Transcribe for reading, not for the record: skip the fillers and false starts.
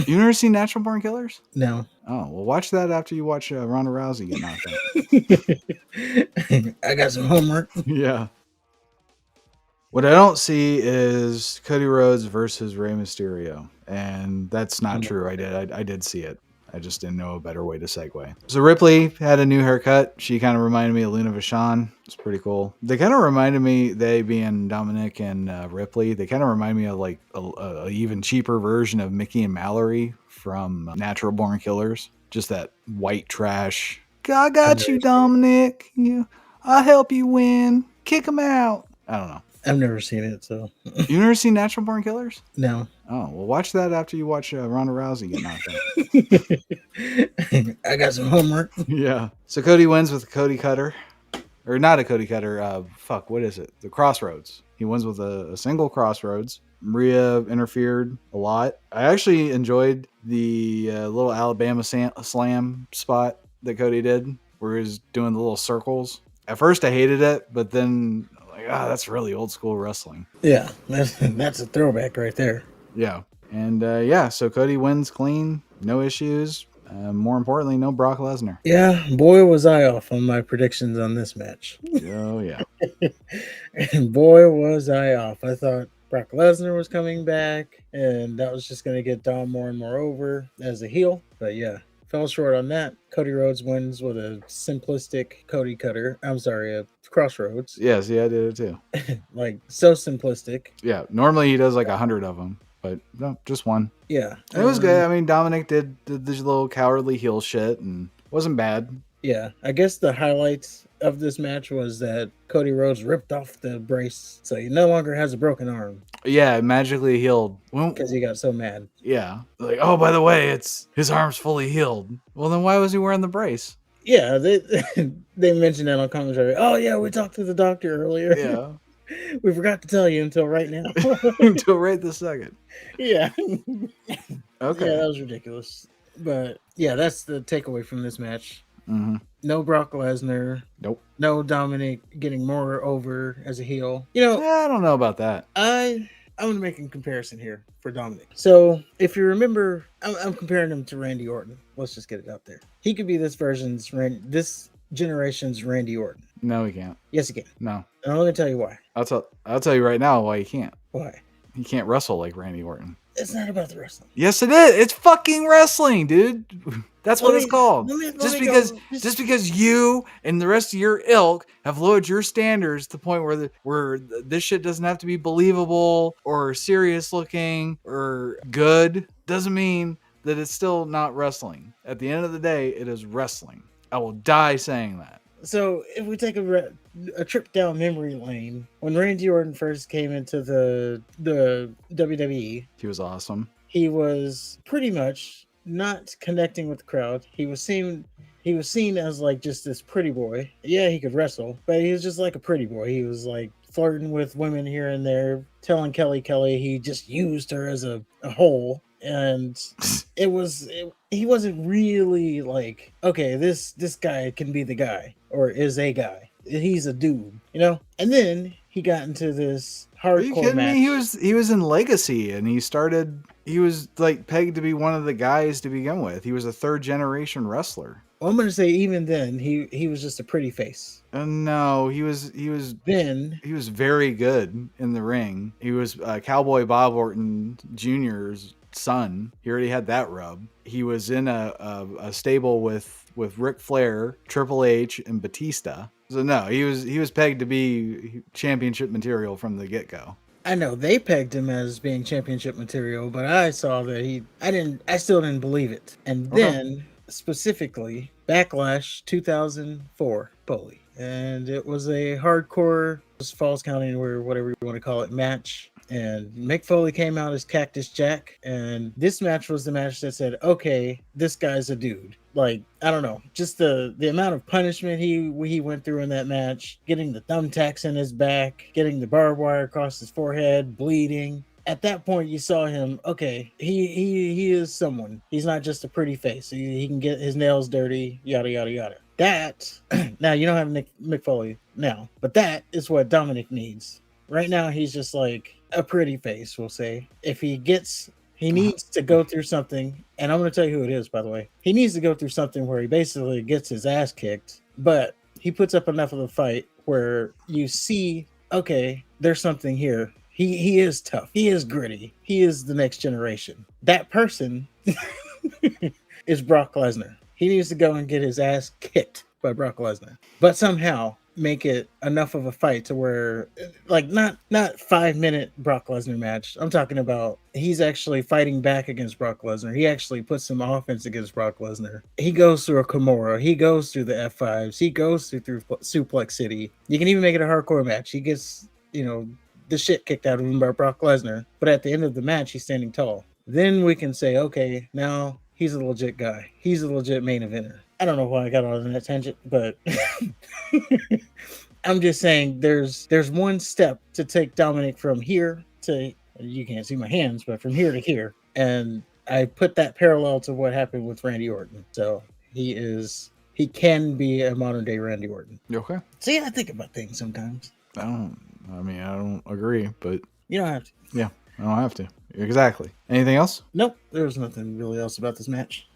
You never seen Natural Born Killers? No. Oh, well, watch that after you watch Ronda Rousey get knocked out. I got some homework. Yeah. What I don't see is Cody Rhodes versus Rey Mysterio, and that's not true. I did see it. I just didn't know a better way to segue. So Ripley had a new haircut. She kind of reminded me of Luna Vachon. It's pretty cool. They kind of reminded me, they being Dominik and Ripley, they kind of remind me of like a even cheaper version of Mickey and Mallory from Natural Born Killers. Just that white trash. I got you, Dominik. I'll help you win. Kick him out. I don't know. I've never seen it, so. You never seen Natural Born Killers? No. Oh, well, watch that after you watch Ronda Rousey get knocked out. I got some homework. Yeah. So Cody wins with a Cody Cutter. Or not a Cody Cutter. What is it? The Crossroads. He wins with a single Crossroads. Maria interfered a lot. I actually enjoyed the little Alabama slam spot that Cody did, where he was doing the little circles. At first, I hated it, but then that's really old school wrestling. Yeah, that's a throwback right there. Yeah. And so Cody wins clean, no issues. More importantly, no Brock Lesnar. Yeah, boy, was I off on my predictions on this match. Oh, yeah. And boy, was I off. I thought Brock Lesnar was coming back, and that was just going to get Dom more and more over as a heel. But yeah, fell short on that. Cody Rhodes wins with a simplistic Cody Cutter. I'm sorry, a Crossroads. Yeah, see, I did it too. Like, so simplistic. Yeah, normally he does like 100 of them, but no, just one. Yeah. It was good. I mean, Dominik did this little cowardly heel shit, and wasn't bad. Yeah, I guess the highlights of this match was that Cody Rhodes ripped off the brace, so he no longer has a broken arm. Yeah, it magically healed. Because he got so mad. Yeah. Like, oh, by the way, his arm's fully healed. Well, then why was he wearing the brace? Yeah, they mentioned that on commentary. Oh, yeah, we talked to the doctor earlier. Yeah. We forgot to tell you until right now. Until right this second. Yeah. Okay. Yeah, that was ridiculous. But, yeah, that's the takeaway from this match. Mm-hmm. No Brock Lesnar. Nope. No Dominik getting more over as a heel. I don't know about that. I'm going to make a comparison here for Dominik. So, if you remember, I'm comparing him to Randy Orton. Let's just get it out there. He could be this generation's Randy Orton. No, he can't. Yes, he can. No. And I'm going to tell you why. I'll tell you right now why he can't. Why? He can't wrestle like Randy Orton. It's not about the wrestling. Yes, it is. It's fucking wrestling, dude. That's what it's called. Just because you and the rest of your ilk have lowered your standards to the point where this shit doesn't have to be believable or serious looking or good doesn't mean that it's still not wrestling. At the end of the day, it is wrestling. I will die saying that. So if we take a trip down memory lane, when Randy Orton first came into the WWE, he was awesome. He was pretty much not connecting with the crowd. He was seen as like just this pretty boy. Yeah, he could wrestle, but he was just like a pretty boy. He was like flirting with women here and there, telling Kelly he just used her as a hole. And he wasn't really like, okay, this guy can be the guy or is a guy. He's a dude, And then he got into this hardcore Are you kidding match. me? He was in Legacy, and he was like pegged to be one of the guys to begin with. He was a third generation wrestler. Well, I'm going to say even then he was just a pretty face. No, he was very good in the ring. He was Cowboy Bob Orton Jr.'s son. He already had that rub. He was in a stable with Ric Flair, Triple H, and Batista. So no, he was pegged to be championship material from the get-go. I know they pegged him as being championship material, but I saw that I still didn't believe it. And then specifically Backlash 2004 Bully. And it was a hardcore Falls County or whatever you want to call it match. And Mick Foley came out as Cactus Jack. And this match was the match that said, okay, this guy's a dude. Like, I don't know, just the amount of punishment he went through in that match, getting the thumbtacks in his back, getting the barbed wire across his forehead, bleeding. At that point, you saw him, okay, he is someone. He's not just a pretty face. He can get his nails dirty, yada, yada, yada. That, now you don't have Mick Foley now, but that is what Dominik needs. Right now, he's just like a pretty face, we'll say. If he gets He needs to go through something, and I'm going to tell you who it is, by the way. He needs to go through something where he basically gets his ass kicked, but he puts up enough of a fight where you see, okay, there's something here. He is tough. He is gritty. He is the next generation. That person is Brock Lesnar. He needs to go and get his ass kicked by Brock Lesnar, but somehow make it enough of a fight to where, like, not 5 minute Brock Lesnar match. I'm talking about he's actually fighting back against Brock Lesnar. He actually puts some offense against Brock Lesnar. He goes through a Kimura. He goes through the F5s. He goes through Suplex City. You can even make it a hardcore match. He gets, the shit kicked out of him by Brock Lesnar. But at the end of the match, he's standing tall. Then we can say, okay, now he's a legit guy. He's a legit main eventer. I don't know why I got on that tangent, but I'm just saying there's one step to take Dominik from here to, you can't see my hands, but from here to here. And I put that parallel to what happened with Randy Orton. So he can be a modern day Randy Orton. Okay. See, I think about things sometimes. I don't agree, but you don't have to. Yeah, I don't have to. Exactly. Anything else? Nope. There was nothing really else about this match.